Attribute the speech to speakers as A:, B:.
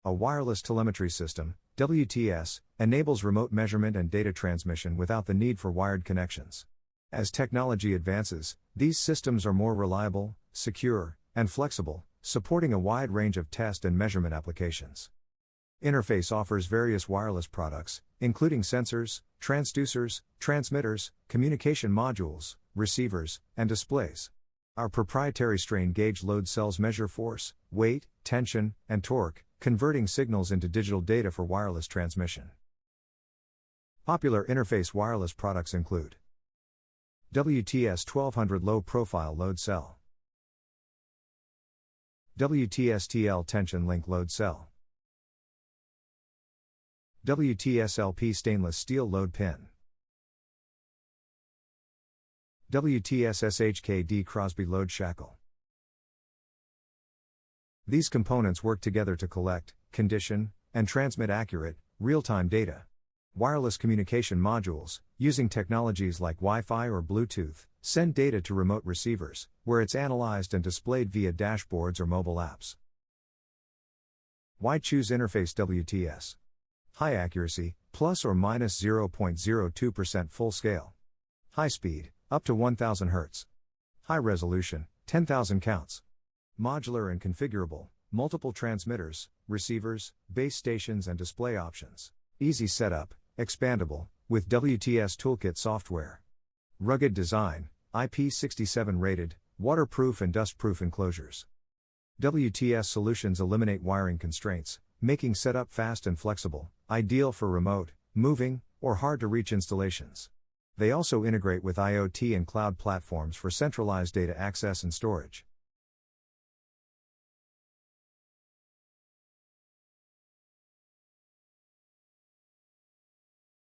A: A wireless telemetry system, WTS, enables remote measurement and data transmission without the need for wired connections. As technology advances, these systems are more reliable, secure, and flexible, supporting a wide range of test and measurement applications. Interface offers various wireless products, including sensors, transducers, transmitters, communication modules, receivers, and displays. Our proprietary strain gauge load cells measure force, weight, tension, and torque, converting signals into digital data for wireless transmission. Popular interface wireless products include WTS 1200 Low Profile Load Cell, WTS TL Tension Link Load Cell, WTS LP Stainless Steel Load Pin, WTS SHKD Crosby Load Shackle. These components work together to collect, condition, and transmit accurate, real-time data. Wireless communication modules, using technologies like Wi-Fi or Bluetooth, send data to remote receivers, where it's analyzed and displayed via dashboards or mobile apps. Why choose Interface WTS? High accuracy, plus or minus 0.02% full scale. High speed, up to 1000 Hz. High resolution, 10,000 counts. Modular and configurable, multiple transmitters, receivers, base stations and display options. Easy setup, expandable, with WTS ToolKit software. Rugged design, IP67 rated, waterproof and dustproof enclosures. WTS solutions eliminate wiring constraints, making setup fast and flexible, ideal for remote, moving, or hard-to-reach installations. They also integrate with IoT and cloud platforms for centralized data access and storage.